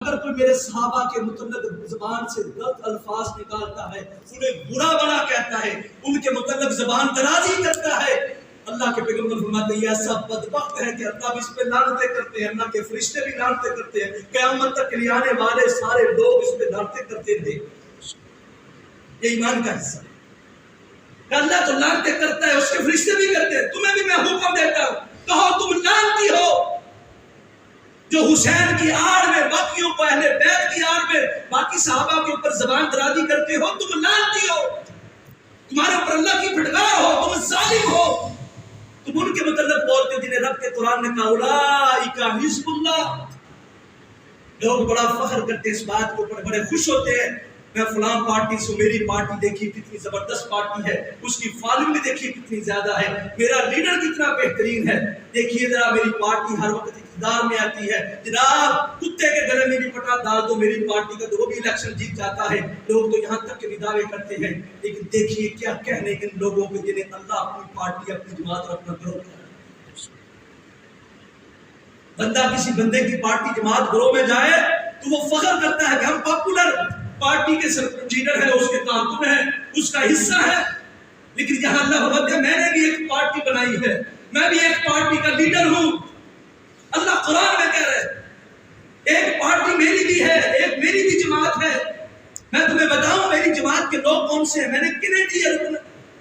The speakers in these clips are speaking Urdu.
اگر کوئی میرے صحابہ کے متعلق زبان سے غلط الفاظ نکالتا ہے، انہیں برا بنا کہتا ہے، ان کے متعلق زبان درازی کرتا ہے، اللہ کے پیغمبر فرماتے ہیں یہ ایسا بدبخت ہے کہ اللہ بھی اس پہ لعنتیں کرتے ہیں، اللہ کے فرشتے بھی لعنتیں کرتے ہیں، قیامت تک کے لیے آنے والے سارے لوگ اس پہ لعنتیں کرتے تھے۔ یہ ایمان کا حصہ ہے۔ اللہ تو لعنتیں کرتا ہے، اس کے فرشتے بھی کرتے ہیں۔ تمہیں بھی میں حکم دیتا ہوں، کہو تم لعنتی ہو جو حسین کی آڑ میں، باقیوں کو اہل بیت کی آڑ میں، باقی صحابہ کے اوپر زبان درازی کرتے ہو، تم لعنتی ہو، تمہارے اوپر اللہ کی پھٹکار ہو، تم ظالم ہو، تم ان کے متعلق بولتے ہو جنہیں رب کے قرآن نے کہا اولئک حزب اللہ۔ لوگ بڑا فخر کرتے اس بات کو، بڑے خوش ہوتے ہیں، میں فلاں پارٹی سے، میری پارٹی دیکھیے کتنی زبردست پارٹی ہے، اس کی فالوئنگ بھی دیکھیے کتنی زیادہ ہے، میرا لیڈر کتنا بہترین ہے، دیکھیے ذرا میری پارٹی ہر وقت اقتدار میں آتی ہے، جناب کتے کے گلے میں بھی پٹا ڈال دو میری پارٹی کا تو وہ بھی الیکشن جیت جاتا ہے۔ لوگ تو یہاں تک کے بھی دعوے کرتے ہیں، لیکن دیکھیے کیا کہنے ان لوگوں کو جنہیں اللہ اپنی پارٹی، اپنی جماعت اور اپنا گروہ ہے۔ بندہ کسی بندے کی پارٹی، جماعت، گروہ میں جائے تو وہ فخر کرتا ہے کہ ہم پاپولر پارٹی کے لیڈر ہے، اس کے کارکن ہے، اس کا حصہ ہے، لیکن یہاں اللہ فرماتے ہیں میں نے بھی ایک پارٹی بنائی ہے، میں بھی ایک پارٹی کا لیڈر ہوں۔ اللہ قرآن میں کہہ رہے ہیں ایک پارٹی میری بھی ہے، ایک میری بھی جماعت ہے۔ میں تمہیں بتاؤں میری جماعت کے لوگ کون سے ہیں، میں نے کنہیں دی ہے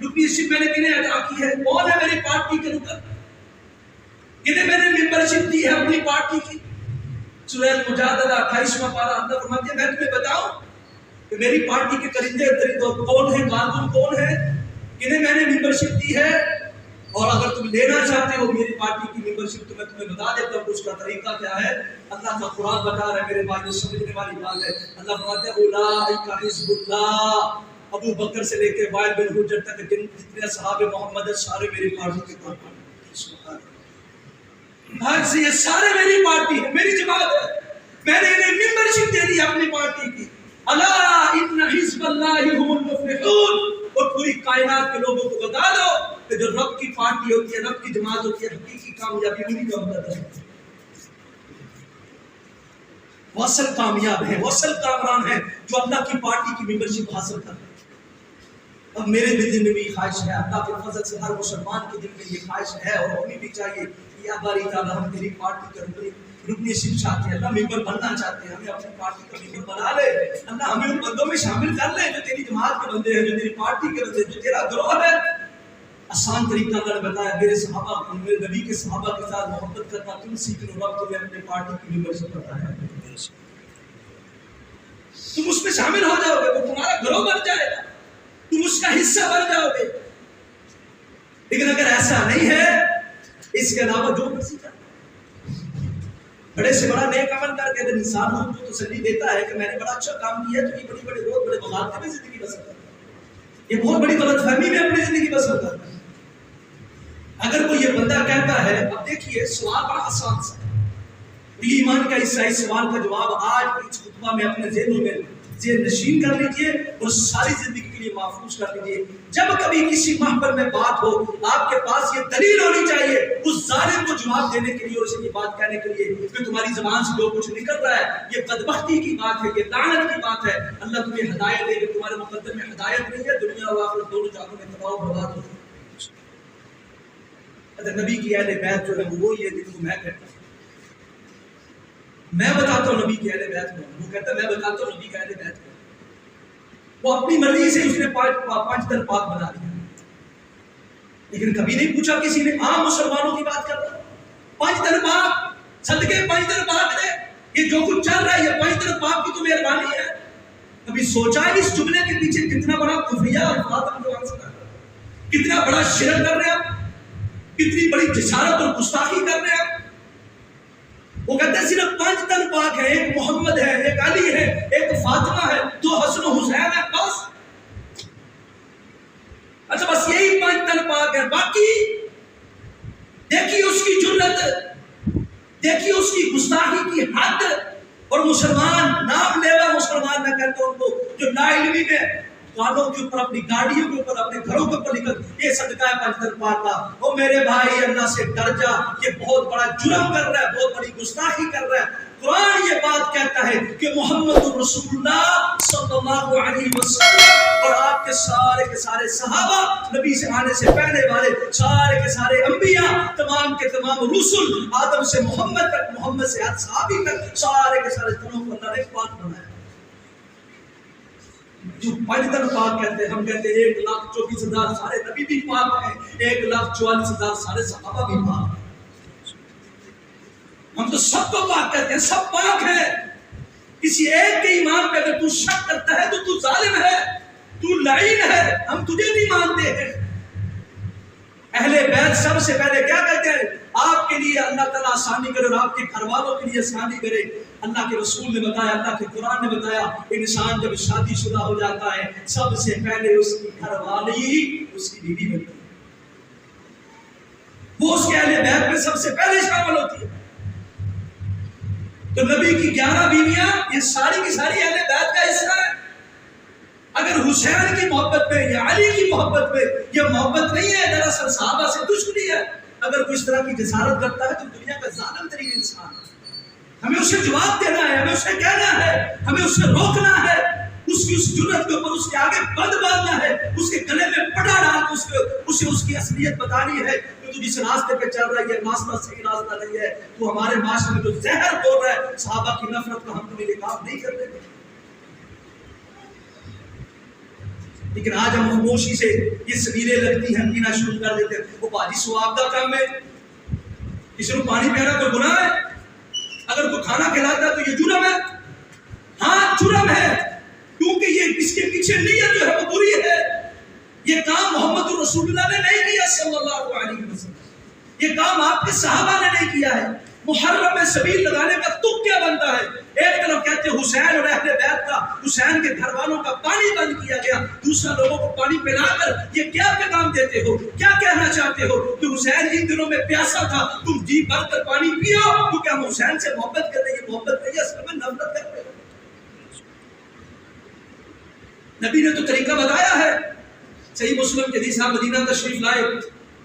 رکنیشپ، میں نے کنہیں ادا کی ہے، کون ہے میری پارٹی کے رکن، کنہیں میں نے ممبرشپ دی ہے اپنی پارٹی کی۔ سورہ المجادلہ 28واں پارہ، اللہ فرماتے ہیں میں تمہیں بتاؤں کہ میری پارٹی کے کرندے کون ہیں، کارکن کون ہیں، کنہیں میں نے ممبرشپ دی ہے، اور اگر تم لینا چاہتے ہو میری پارٹی کی ممبرشپ تو میں تمہیں بتا دیتا ہوں اس کا طریقہ کیا ہے۔ اللہ کا قرآن بتا رہا ہے، میرے بھائی سمجھنے والی بات ہے۔ اللہ فرماتے ہیں اولئک حزب اللہ، ابو بکر سے لے کے وائل بن حجر تک جتنے صحابہ محمد سارے میری پارٹی کے کارکن ہیں۔ آج سے یہ سارے میری پارٹی ہے، میری جماعت ہے، میں نے انہیں ممبرشپ دے دی اپنی پارٹی کی۔ الا ان حزب اللہ هم المفلحون، اور پوری کائنات کے لوگوں کو بتا دو کہ جو رب کی پارٹی ہوتی ہے، رب کی جماعت ہوتی ہے، حقیقی کامیابی انہی کا مدد ہے۔ وہ اصل کامیاب ہے، وہ اصل کامران ہے جو اللہ کی پارٹی کی ممبرشپ حاصل کرتے ہیں۔ اب میرے بھی دل میں بھی خواہش ہے، اللہ کے فضل سے ہر مسلمان کے دل میں یہ خواہش ہے اور ہمیں بھی چاہیے کہ یا باری تعالیٰ ہم تیری پارٹی کا رکنیشپ چاہتے ہیں، اللہ ممبر بننا چاہتے ہیں، ہمیں اپنی پارٹی کا ممبر بنا لے، اللہ ہمیں ان بندوں میں شامل کر لے جو تیری جماعت کے بندے ہیں، جو تیری پارٹی کے بندے ہیں، جو تیرا گروہ ہے۔ آسان طریقہ اللہ نے بتایا، میرے صحابہ کو، میرے نبی کے صحابہ کے ساتھ محبت کرنا تم سیکھ لو، رب تمہیں اپنے پارٹی کی ممبرشپ بتایا، تم اس میں شامل ہو جاؤ گے تو تمہارا گروہ بن جائے گا، تم اس کا حصہ بن جاؤ گے۔ لیکن اگر ایسا نہیں ہے، اس کے علاوہ جو مرضی کرو، بڑے سے بڑا نیک عمل کر کے اگر انسان ہو تو تسلی دیتا ہے کہ میں نے بڑا اچھا کام کیا تو یہ بڑی بڑی بہت بڑے مغالطے میں زندگی بسر کرتا ہے، یہ بہت بڑی غلط فہمی میں اپنی زندگی بسر کرتا ہے۔ اگر کوئی یہ بندہ کہتا ہے، اب دیکھیے سوال بڑا آسان سا ہے، یہ ایمان کا حصہ، اس سوال کا جواب آج اس خطبہ میں اپنے ذہنوں میں ذہن نشین کر لیجئے اور ساری زندگی کے لیے محفوظ کر لیجئے۔ جب کبھی کسی محفل میں بات ہو، آپ کے پاس یہ دلیل ہونی چاہیے اس ظالم کو جواب دینے کے لیے اور اسے یہ بات کہنے کے لیے کہ تمہاری زبان سے جو کچھ نکل رہا ہے یہ بدبختی کی بات ہے، یہ لعنت کی بات ہے۔ اللہ تمہیں ہدایت دے کہ تمہارے مقدر میں ہدایت نہیں ہے، دنیا و آخرت دونوں جہانوں میں تباہ و برباد ہو۔ اگر نبی کی اہل بیت جو ہے وہ یہ جن کو میں کہتا ہوں، میں بتاتا ہوں نبی کی اہل بیت کو، وہ کہتا ہے میں بتاتا ہوں نبی کا اہل بیت کو، وہ اپنی مرضی سے اس نے پانچ در پاک بنا دیا، لیکن کبھی نہیں پوچھا کسی نے۔ عام مسلمانوں کی بات کرتا ہے، پانچ در پاک، صدقے پانچ در پاک دے، یہ جو کچھ چل رہا ہے یہ پانچ در پاک کی تو مہربانی ہے۔ کبھی سوچا ہے اس جملے کے پیچھے کتنا بڑا کفریہ اور کتنا بڑا شرک کر رہے ہیں، کتنی بڑی جسارت اور گستاخی کر رہے ہیں۔ وہ کہتے ہیں صرف پانچ تن پاک ہے، ایک محمد ہے، ایک علی ہے، ایک فاطمہ ہے، دو حسن و حسین ہے، بس۔ اچھا بس یہی پانچ تن پاک ہے، باقی دیکھیے اس کی جرت، دیکھیے اس کی گستاخی کی حد، اور مسلمان نام لیوا مسلمان میں کہتا ہوں ان کو جو لا علمی میں کانوں کے اوپر، اپنی گاڑیوں کے اوپر، اپنے گھروں کے اوپر لکھ یہ صدقہ ہے پانچ در پاک کا، وہ میرے بھائی اللہ سے ڈر جا، یہ بہت بڑا جرم کر رہا ہے، بہت بڑی گستاخی کر رہا ہے۔ قرآن یہ بات کہتا ہے کہ محمد رسول اللہ صلی اللہ علیہ وسلم اور آپ کے سارے صحابہ، نبی سے آنے سے پہلے والے سارے کے سارے انبیاء، تمام کے تمام رسل، آدم سے محمد تک، محمد سے صحابی تک، سارے کے سارے تنوں کو اللہ نے پاک بنایا۔ جو پنجتن پاک کہتے ہیں، ہم کہتے ہیں 1,24,000 سارے نبی بھی پاک ہیں، 1,44,000 سارے صحابہ بھی پاک ہیں۔ ہم تو سب کو پاک کہتے ہیں، سب پاک ہیں۔ کسی ایک کے ایمان پہ اگر تو شک کرتا ہے تو تو ظالم ہے، تو لعین ہے، ہم تجھے نہیں مانتے ہیں۔ اہل بیت سب سے پہلے کیا کہتے ہیں؟ آپ کے لیے اللہ تعالیٰ آسانی کرے اور آپ کے گھر والوں کے لیے آسانی کرے۔ اللہ کے رسول نے بتایا، اللہ کے قرآن نے بتایا، انسان جب شادی شدہ ہو جاتا ہے سب سے پہلے اس کی گھر والی ہی اس کی بیوی بنتی ہے، وہ اس کے اہل بیت میں سب سے پہلے شامل ہوتی ہے۔ تو نبی کی 11 بیویاں یہ ساری کی ساری اہل بیت کا حصہ ہے۔ اگر حسین کی محبت پہ یا علی کی محبت پہ یہ محبت نہیں ہے، دراصل صحابہ سے دشمنی ہے۔ اگر کوئی اس طرح کی جسارت کرتا ہے تو دنیا کا ظالم ترین انسان ہے۔ ہمیں اسے جواب دینا ہے، ہمیں اسے کہنا ہے، ہمیں اسے روکنا ہے، اس کی اس جرأت کے اوپر اس کے آگے بند باندھنا ہے، اس کے گلے میں پٹا ڈال کے اسے اس کی اصلیت بتانی ہے کہ تو جس راستے پہ چل رہا ہے یہ راستہ صحیح راستہ نہیں ہے، تو ہمارے معاشرے میں جو زہر بول رہا ہے صحابہ کی نفرت کا، ہم تو یہ کام نہیں کرتے۔ لیکن آج ہم خاموشی سے یہ سبیلیں لگتی ہیں، پینا شروع کر دیتے ہیں۔ وہ باجی ثواب کا کام ہے، کسی کو پانی پلانا کوئی گناہ ہے؟ اگر کوئی کھانا کھلاتا ہے تو یہ جرم ہے؟ ہاں جرم ہے، کیونکہ یہ اس کے پیچھے نیت جو ہے وہ بری ہے۔ یہ کام محمد رسول اللہ نے نہیں کیا صلی اللہ علیہ وسلم، یہ کام آپ کے صحابہ نے نہیں کیا ہے۔ محرم میں سبیل لگانے کا تک کیا بنتا ہے؟ ایک طرف کہتے ہیں حسین اور اہل بیت کا، حسین کے گھر والوں کا پانی بند کیا گیا، دوسرا لوگوں کو پانی پلا کر یہ کیا پیغام دیتے ہو؟ کیا کہنا چاہتے ہو کہ حسین ان دنوں میں پیاسا تھا، تم جی بھر کر پانی پیو کیونکہ ہم حسین سے محبت کر رہے ہیں؟ یہ محبت نہیں ہے، اصل میں نفرت کر رہے ہیں۔ نبی نے تو طریقہ بتایا ہے، صحیح مسلم کے حدیث، مدینہ تشریف لائے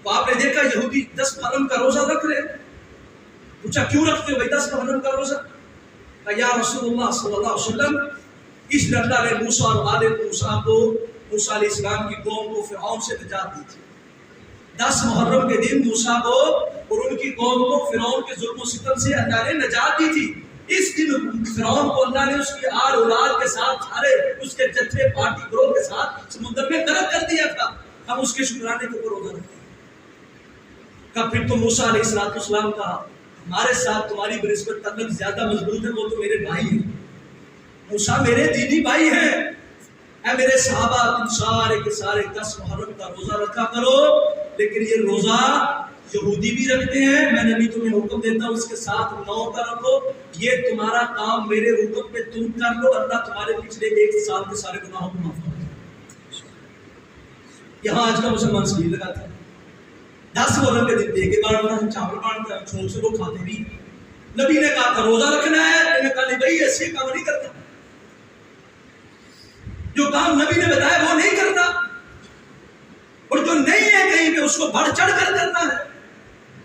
تو آپ نے دیکھا یہودی 10 محرم کا روزہ رکھ رہے۔ پوچھا کیوں رکھتے ہو بھائی 10 محرم کا روزہ؟ یا رسول اللہ صلی اللہ علیہ وسلم، اس لیے اللہ نے موسیٰ اور آل موسیٰ کو، موسیٰ علیہ السلام کی قوم کو فرعون سے نجات دی تھی۔ 10 محرم کے دن موسیٰ کو اور ان کی قوم کو فرعون کے ظلم و ستم سے اللہ نے نجات دی تھی۔ اس دن فرعون کو اللہ نے اس کی آل اولاد کے ساتھ، سارے اس کے جتھے پارٹی گروہ کے ساتھ سمندر میں غرق کر دیا تھا۔ ہم اس کے شکرانے کے اوپر روزہ رکھتے ہیں۔ کہا پھر تو موسیٰ علیہ السلام کہا ہمارے ساتھ تمہاری بنسبت تعلق زیادہ مضبوط ہے، وہ تو میرے بھائی ہیں، موسیٰ میرے دینی بھائی ہیں۔ اے میرے صحابہ تم سارے کے سارے 10 محرم کا روزہ رکھا کرو، لیکن یہ روزہ یہودی بھی رکھتے ہیں، میں نبی تمہیں حکم دیتا ہوں اس کے ساتھ 9 کا رکھو، یہ تمہارا کام میرے حکم پہ تم کر لو، اللہ تمہارے پچھلے 1 سال کے سارے گناہوں کو معاف کرے۔ یہاں آج کا مسلمان سبیل لگاتا ہے، 10 محرم کے دن دیگے بانٹتا ہے، چاول بانٹتا ہے، چھوٹ سے لوگ کھاتے بھی۔ نبی نے کہا تھا روزہ رکھنا ہے، میں نے کہا نہیں بھائی ایسے کام نہیں کرتا، جو کام نبی نے بتایا وہ نہیں کرتا، اور جو نہیں ہے کہیں پہ اس کو بڑھ چڑھ کر کرنا ہے،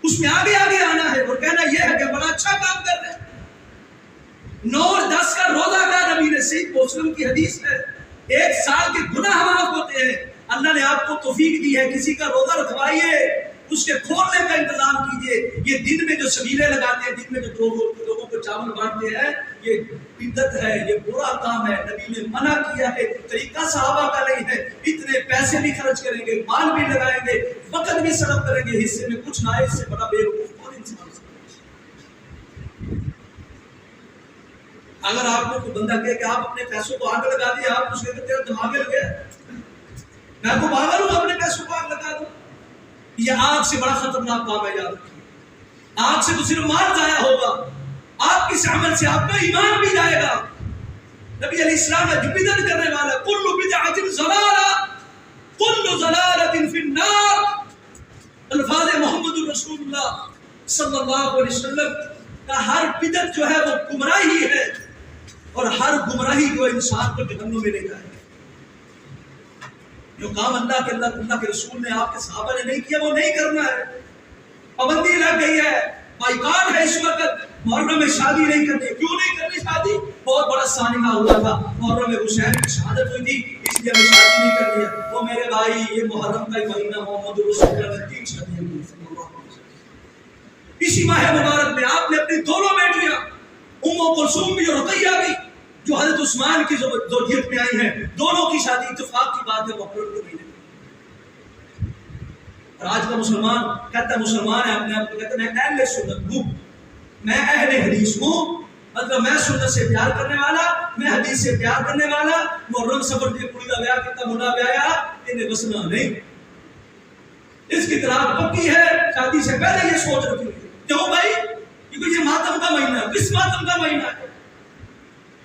اس میں آگے آگے آنا ہے اور کہنا یہ ہے کہ بڑا اچھا کام کر رہے ہیں۔ 9 اور 10 کا روزہ کا نبی نے، صحیح مسلم کی حدیث ہے، 1 سال کے گناہ معاف ہوتے ہیں۔ اللہ نے آپ کو توفیق دی ہے، کسی کا روزہ رکھوائیے، اس کے کھولنے کا انتظام کیجئے۔ یہ دن میں جو سبیلیں لگاتے ہیں، دن میں جو لوگوں کو چاول بانٹتے ہیں، یہ بدعت ہے، یہ برا کام ہے، نبی نے منع کیا ہے، طریقہ صحابہ کا نہیں ہے۔ اتنے پیسے بھی خرچ کریں گے، مال بھی لگائیں گے، وقت بھی صرف کریں گے، حصے میں کچھ نہ آئے، اس سے بڑا بیوقوف کون انسان ہے؟ اگر آپ کو کوئی بندہ کہے کہ آپ اپنے پیسوں کو آگ لگا دیا، آپ اس کے تیرا دماغ لگ گیا، میں کو پاگل ہوں اپنے پیسوں کو آگ لگا دوں، یہ آگ سے بڑا خطرناک کام ہے۔ یاد رکھیے، آگ سے تو صرف مال ضائع ہوگا، آپ کس عمل سے آپ کا ایمان بھی جائے گا۔ نبی علیہ السلام نے جو بدعت کرنے والا، کل بدعۃ ضلالہ کل ضلالۃ فی النار، الفاظ محمد رسول اللہ صلی اللہ علیہ وسلم کا ہر بدعت جو ہے وہ گمراہی ہے، اور ہر گمراہی جو انسان کو جہنم میں لے جائے گا۔ جو کام اللہ کے رسول نے، آپ کے صحابہ نے نہیں کیا، وہ نہیں کرنا ہے۔ پابندی لگ گئی ہے، بائیکاٹ ہے اس وقت، محرم میں شادی نہیں کرنی. کیوں نہیں کرنی شادی؟ بہت بڑا سانحہ ہوا تھا, محرم میں حسین کی شہادت ہوئی تھی, اس لیے ہمیں شادی نہیں کرنی ہے. وہ میرے بھائی, یہ محرم کا ہی مہینہ محمد رسول اللہ نے 3 شادیاں کی. اسی ماہ مبارک میں آپ نے اپنی دونوں بیٹیاں ام کلثوم بھی اور رقیہ بھی, جو حضرت عثمان کی ذریت میں آئی ہیں, دونوں کی شادی اتفاق کی بات ہے محرم کے مہینے میں. اور آج کا مسلمان کہتا ہے مسلمان ہے, اپنے آپ کو کہتا ہے میں اہل سنت ہوں, میں اہل حدیث ہوں, مطلب میں سنت سے پیار کرنے والا, میں حدیث سے پیار کرنے والا. محرم سفر کے کڑی کا بیاہ کتنا منا بیایا انہیں بسنا نہیں, اس کی طلاق پکی ہے, شادی سے پہلے یہ سوچ رکھی ہے. کیوں بھائی؟ کیونکہ یہ ماتم کا مہینہ ہے. کس ماتم کا مہینہ ہے؟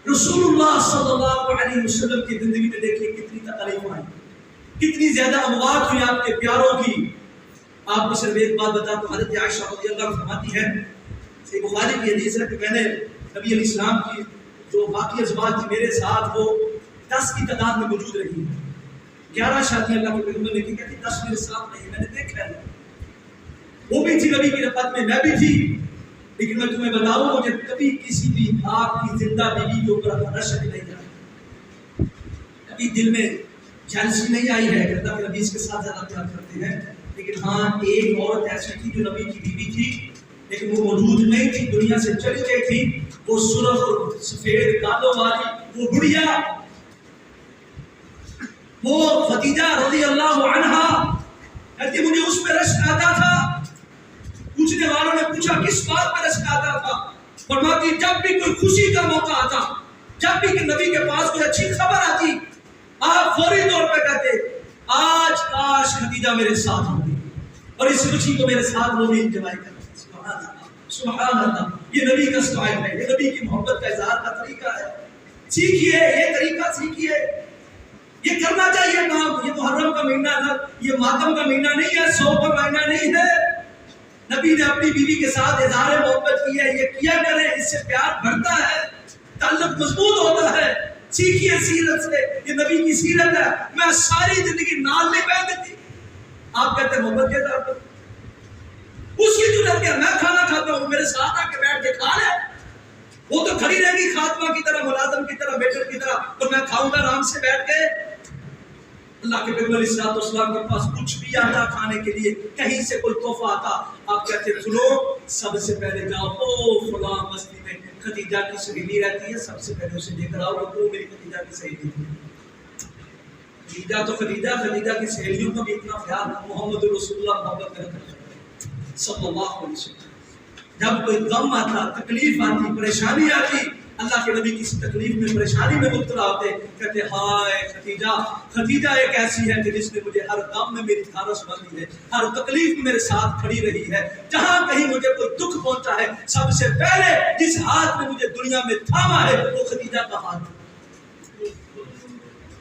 رسول اللہ صلی اللہ علیہ وسلم کی زندگی میں دیکھیے کتنی تکلیف آئی, کتنی زیادہ اموات ہوئی آپ کے پیاروں کی. آپ کو صرف ایک بات بتا دوں, حضرت عائشہ رضی اللہ عنہا فرماتی ہے, صحیح بخاری کی حدیث ہے کہ میں نے نبی علیہ السلام کی جو باقی ازواج تھی میرے ساتھ وہ 10 کی تعداد میں موجود رہی ہیں. 11 شادیاں اللہ کے پیغمبر نے کی, کہتی 10 میرے ساتھ نہیں, میں نے دیکھا ہے. وہ بھی تھی نبی کی رفقت میں, میں بھی تھی. لیکن میں تمہیں بتاؤں, مجھے کبھی کسی بھی آپ کی زندہ بیوی کے اوپر رشک نہیں آئی, کبھی دل میں جلسی نہیں آئی ہے کہ اللہ کے نبی اس کے ساتھ زیادہ پیار کرتے ہیں. لیکن ہاں ایک عورت ایسی تھی جو نبی کی بیوی تھی, لیکن وہ موجود نہیں تھی, دنیا سے چلی گئی تھی. وہ سرخ اور سفید گالوں والی وہ بڑھیا, وہ خدیجہ رضی اللہ عنہا کہتی مجھے اس پہ رشک آتا تھا. پوچھنے والوں نے پوچھا کس بات پہ رشک آتا تھا؟ فرماتی جب بھی کوئی خوشی کا موقع آتا, جب بھی کہ نبی کے پاس کوئی اچھی خبر آتی, آپ فوری طور پہ کہتے آج کاش خدیجہ میرے ساتھ ہوگی اور اس خوشی کو میرے ساتھ وہ بھی انجوائے کرتے. سبحان اللہ, سبحان اللہ. یہ نبی کا سٹائل ہے, یہ نبی کی محبت کا اظہار کا طریقہ ہے. سیکھیے, یہ طریقہ سیکھیے, یہ کرنا چاہیے کام. یہ محرم کا مہینہ نہ, یہ ماتم کا مہینہ نہیں ہے, 100 کا مہینہ نہیں ہے. نبی نے اپنی بیوی کے ساتھ اظہار محبت کی ہے, یہ کیا کرے, اس سے پیار بڑھتا ہے, تعلق مضبوط ہوتا ہے. سیکھیے سیرت سے, یہ نبی کی سیرت ہے. میں ساری زندگی نال نہیں بہ دیتی, آپ کہتے ہیں محبت کے طور پر اس کی ضرورت کیا, میں کھانا کھاتا ہوں میرے ساتھ آ کے بیٹھ کے کھا لے, وہ تو کھڑی رہے گی خاتمہ کی طرح, ملازم کی طرح, ویٹر کی طرح, اور میں کھاؤں گا آرام سے بیٹھ کے. اللہ کے پیغمبر علیہ الصلوۃ والسلام کے پاس کچھ بھی آتا کھانے کے لیے, کہیں سے کوئی تحفہ آتا, آپ کہتے سنو سب سے پہلے جاؤ او فلاں بستی میں خدیجہ کی سہیلی رہتی ہے, سب سے پہلے اسے لے کر آؤ, وہ میری خدیجہ کی سہیلی ہے. خدیجہ تو خدیجہ, خدیجہ کی سہیلیوں کا بھی اتنا خیال محمد رسول اللہ محبت کرتا ہے صلی اللہ علیہ وسلم. جب کوئی غم آتا, تکلیف آتی, پریشانی آتی, اللہ کے نبی کسی تکلیف میں, پریشانی میں مبتلا ہوتے, کہتے ہائے خدیجہ, خدیجہ ایک ایسی ہے کہ جس نے مجھے ہر غم میں میری دھارس باندھی ہے, ہر تکلیف میں میرے ساتھ کھڑی رہی ہے. جہاں کہیں مجھے کوئی دکھ پہنچا ہے, سب سے پہلے جس ہاتھ نے مجھے دنیا میں تھاما ہے وہ خدیجہ کا ہاتھ ہے.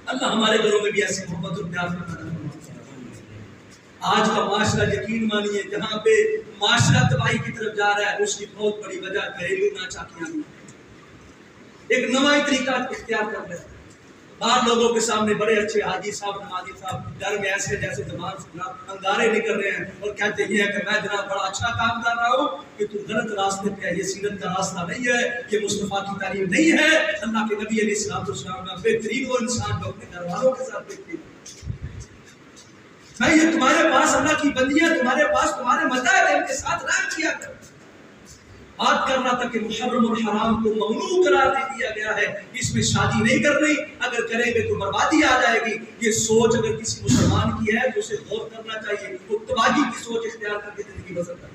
اللہ ہمارے گھروں میں بھی ایسی محبت اور پیار پیدا فرمائے. آج کا معاشرہ یقین مانیے جہاں پہ معاشرہ تباہی کی طرف جا رہا ہے, اس کی بہت بڑی وجہ گھریلو ناچاکیاں بھی. ایک نواں طریقہ اختیار کر رہے ہیں. باہر لوگوں کے سامنے بڑے اچھے حاجی صاحب, نمازی صاحب گھر میں ایسے جیسے زبان سے انگارے نکل رہے ہیں اور کہتے ہیں کہ میں جناب بڑا اچھا کام کر رہا ہوں, کہ تو غلط راستے پہ ہے, یہ سیرت کا راستہ نہیں ہے, یہ مصطفیٰ کی تعلیم نہیں ہے. اللہ کے نبی علیہ الصلوۃ والسلام نے بہترین وہ انسان جو اپنے گھر والوں کے ساتھ دیکھتے میں یہ تمہارے پاس اللہ کی بندیاں, تمہارے پاس تمہارے مذاہب ہیں, ان کے ساتھ رہ کیا کر. بات کر رہا تھا کہ محرم اور حرام کو ممنوع قرار دے دیا گیا ہے, اس میں شادی نہیں کرنی, اگر کریں گے تو بربادی آ جائے گی. یہ سوچ اگر کسی مسلمان کی ہے تو اسے غور کرنا چاہیے, وہ تباہی کی سوچ اختیار کر کے زندگی بسر کرے.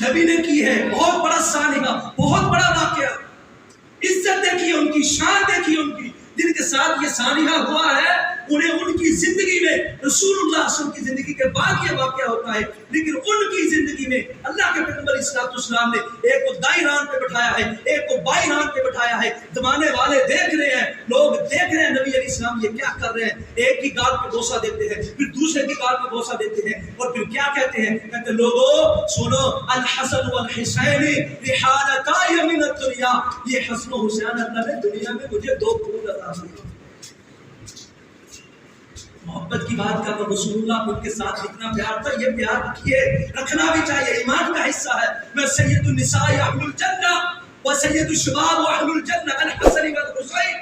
نبی نے کی ہے بہت بڑا سانحہ, بہت بڑا واقعہ. عزت دیکھیے ان کی, شان دیکھیے ان کی, جن کے ساتھ یہ سانحہ ہوا ہے انہیں ان کی زندگی میں رسول اللہ صلی اللہ علیہ وسلم کی زندگی کے بعد یہ واقعہ ہوتا ہے, لیکن ان کی زندگی میں اللہ کے پیغمبر علیہ الصلوۃ والسلام نے ایک کو دائیں ران پہ بٹھایا ہے, ایک کو بائیں ران پہ بٹھایا ہے. زمانے والے دیکھ رہے ہیں, لوگ دیکھ رہے ہیں نبی علیہ السلام یہ کیا کر رہے ہیں. ایک کی گال پہ بوسہ دیتے ہیں, پھر دوسرے کی گال پہ بوسہ دیتے ہیں, اور پھر کیا کہتے ہیں, کہتے ہیں لوگوں سنو الحسن والحسین رحالتای من الدنیا, یہ حسن و حسین اللہ نے دنیا میں مجھے 2 پھول عطا کیے. محبت کی بات کر رسول اللہ ان کے ساتھ اتنا پیار تھا، یہ پیار رکھیے، رکھنا بھی چاہیے، ایمان کا حصہ ہے۔ میں سید النساء اہل الجنہ و سید الشباب اہل الجنہ الحسن والحسین،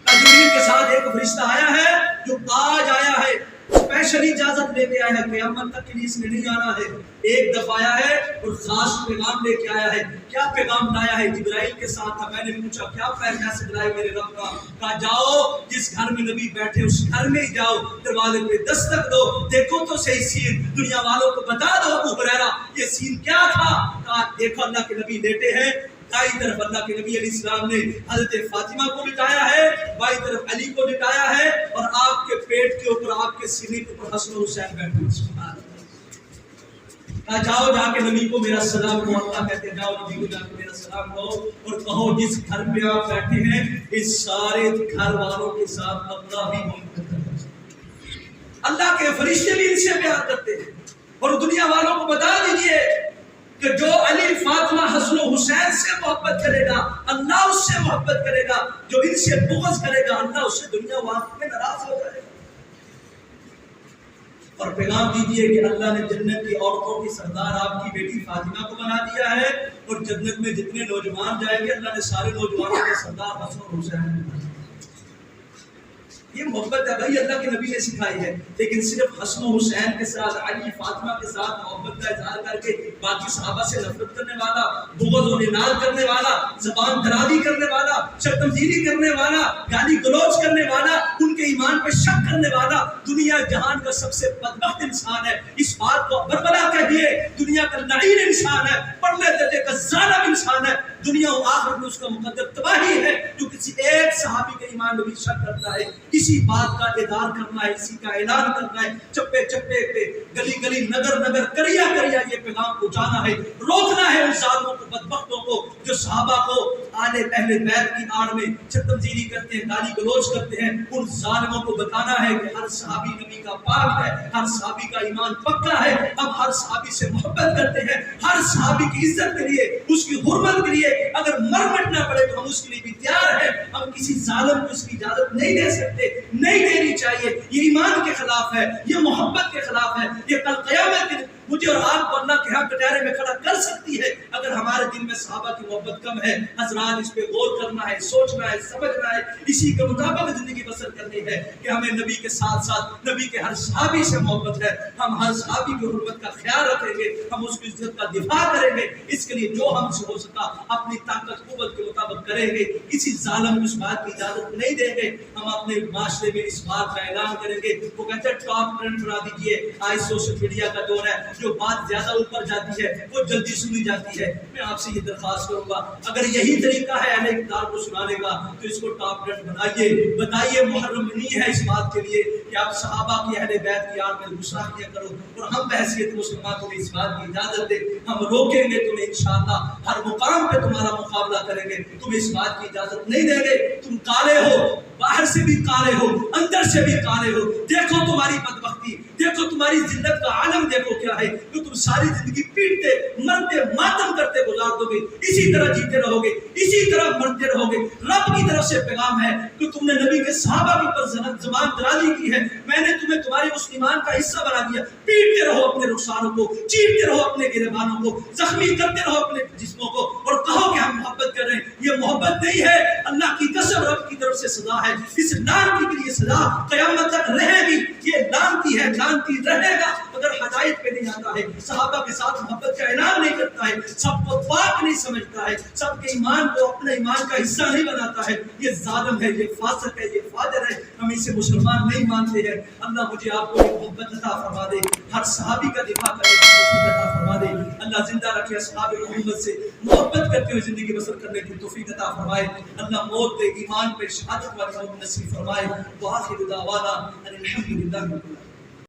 جبریل کے ساتھ ایک فرشتہ آیا ہے جو آج آیا ہے، اسپیشلی اجازت لے کے آیا ہے، قیامت تک کے لیے اس نے نہیں آنا ہے، ایک دفعہ آیا ہے اور خاص پیغام لے کے آیا ہے۔ کیا پیغام لایا ہے؟ جبرائیل کے ساتھ تھا، میں نے پوچھا کیا پیغام لائے میرے رب کا؟ کہا جاؤ جس گھر میں نبی بیٹھے اس گھر میں ہی جاؤ، دروازے پہ دستک دو، دیکھو تو صحیح سین، دنیا والوں کو بتا دو ابو ہریرہ یہ سین کیا تھا؟ کہا دیکھو اللہ کے نبی لیٹے ہیں، دائیں طرف اللہ کے نبی علیہ السلام نے حضرت فاطمہ کو لٹایا ہے، بائیں طرف علی کو لٹایا ہے، اور آپ کے پیٹ کے اوپر، آپ کے سینے کے اوپر حسن و حسین بیٹھے ہیں۔ سبحان اللہ۔ کہا جاؤ جا کے نبی کو میرا سلام کہو، اللہ کہتے ہیں جاؤ نبی کو جا کے میرا سلام کہو اور کہو جس گھر میں آپ بیٹھے ہیں اس سارے گھر والوں کے ساتھ اللہ بھی محبت کرتا ہے، اللہ کے فرشتے بھی ان سے پیار کرتے ہیں، اور دنیا والوں کو بتا دیجئے کہ جو علی فاطمہ حسن و حسین سے محبت کرے گا اللہ اس سے محبت کرے گا، جو ان سے بغض کرے گا اللہ اس سے دنیا واقع میں ناراض ہو جائے گا۔ اور پیغام دیجئے کہ اللہ نے جنت کی عورتوں کی سردار آپ کی بیٹی فاطمہ کو بنا دیا ہے، اور جنت میں جتنے نوجوان جائیں گے اللہ نے سارے نوجوانوں کے سردار حسن و حسین۔ یہ محبت ہے بھائی، اللہ کے نبی نے سکھائی ہے، لیکن صرف حسن و حسین کے ساتھ، علی فاطمہ کے ساتھ محبت کا اظہار کر کے باقی صحابہ سے نفرت کرنے والا، بغض و ننال کرنے والا، زبان درازی کرنے والا، شتمگیری کرنے والا، گالی گلوچ کرنے والا، ان کے ایمان پہ شک کرنے والا دنیا جہان کا سب سے بدبخت انسان ہے۔ اس بات کو بربلا کہیے، دنیا کا لعین انسان ہے، پڑھنے درجے کا ظالم انسان ہے، دنیا و آخرت میں اس کا مقدر تباہی ہے جو کسی ایک صحابی کے ایمان میں بھی شک کرتا ہے۔ اسی بات کا ادار کرنا ہے، اسی کا اعلان کرنا ہے، چپے چپے پہ، گلی گلی، نگر نگر، کریا کریا یہ پیغام پہنچانا ہے، روکنا ہے ان ظالموں کو، بدبختوں کو جو صحابہ کو آل اہل بیت کی آڑ میں ستمزیری کرتے ہیں، گالی گلوچ کرتے ہیں۔ ان ظالموں کو بتانا ہے کہ ہر صحابی نبی کا پاک ہے، ہر صحابی کا ایمان پکا ہے، ہم ہر صحابی سے محبت کرتے ہیں، ہر صحابی کی عزت کے لیے، اس کی حرمت کے لیے اگر مر مٹنا پڑے تو ہم اس کے لیے بھی تیار ہیں۔ ہم کسی ظالم کو اس کی اجازت نہیں دے سکتے، نہیں دینی چاہیے، یہ ایمان کے خلاف ہے، یہ محبت کے خلاف ہے، یہ کل قیامت کے مجھے اور آپ کو اللہ کے ہاں کٹہرے میں کھڑا کر سکتی ہے اگر ہمارے دل میں صحابہ کی محبت کم ہے۔ حضرات اس پہ غور کرنا ہے، سوچنا ہے، سمجھنا ہے، اسی کے مطابق زندگی بسر کرنی ہے کہ ہمیں نبی کے ساتھ ساتھ نبی کے ہر صحابی سے محبت ہے، ہم ہر صحابی کی حرمت کا خیال رکھیں گے، ہم اس کی عزت کا دفاع کریں گے، اس کے لیے جو ہم سے ہو سکا اپنی طاقت قوت کے مطابق کریں گے، کسی ظالم کو اس بات کی اجازت نہیں دیں گے۔ ہم اپنے معاشرے میں اس بات کا اعلان کریں گے، وہ کہتے ہیں ٹاپ ٹرینڈ بنا دیجیے، آج سوشل میڈیا کا دور ہے، جو بات زیادہ اوپر جاتی ہے وہ جلدی سنی جاتی ہے۔ میں آپ سے یہ درخواست کروں گا اگر یہی طریقہ ہے اہل کتاب کو سنانے کا تو اس کو ٹاپ ٹرینڈ بنائیے، بتائیے محرم نہیں ہے اس بات کے لیے کہ آپ صحابہ کی اہل بیت کی آڑ میں گستاخیاں کرو، اور ہم بحیثیت مسلمان کو اس بات کی اجازت دیں، ہم روکیں گے تمہیں انشاءاللہ، ہر مقام پہ تمہارا مقابلہ کریں گے، تم اس بات کی اجازت نہیں دیں گے۔ تم کالے ہو، باہر سے بھی کالے ہو، اندر سے بھی کالے ہو، دیکھو تمہاری بدبختی، دیکھو تمہاری ذلت کا عالم دیکھو کیا ہے، کہ تم ساری زندگی پیٹتے مرتے ماتم کرتے گزار دو گے، اسی طرح جیتے رہو گے، اسی طرح مرتے رہو گے۔ رب کی طرف سے پیغام ہے کہ تم نے نبی کے صحابہ کے اوپر زبان درازی کی ہے، میں نے تمہیں تمہارے اس ایمان کا حصہ بنا دیا۔ پیٹتے رہو اپنے رخساروں کو، چیرتے رہو اپنے گریبانوں کو، زخمی کرتے رہو اپنے جسموں کو، اور کہو کہ ہم محبت کر رہے ہیں۔ یہ محبت نہیں ہے، اللہ کی قسم رب کی طرف سے سزا ہے، اس لعنتی کے لیے سزا قیامت تک رہے گی، یہ لعنتی ہے، لعنتی رہے گا اگر ہدایت پہ نہیں آتا ہے، صحابہ کے ساتھ محبت کا اعلان نہیں کرتا ہے، سب کو پاک نہیں سمجھتا ہے، سب کے ایمان کو اپنے ایمان کا حصہ نہیں بناتا ہے، یہ ظالم ہے، یہ فاسق ہے، یہ فاجر ہے، ہم اسے مسلمان نہیں مانتے ہیں۔ اللہ مجھے آپ کو محبت عطا فرما دے، ہر صحابی کا دفاع کرنے کی توفیق عطا فرما دے، اللہ زندہ رکھے اصحاب محمد سے محبت کرتے ہوئے زندگی بسر کرنے کی توفیق عطا فرمائے، اللہ موت دے ایمان پہ شہادت والی موت نصیب فرمائے۔ وآخر دعوانا ان الحمد للہ رب العالمین۔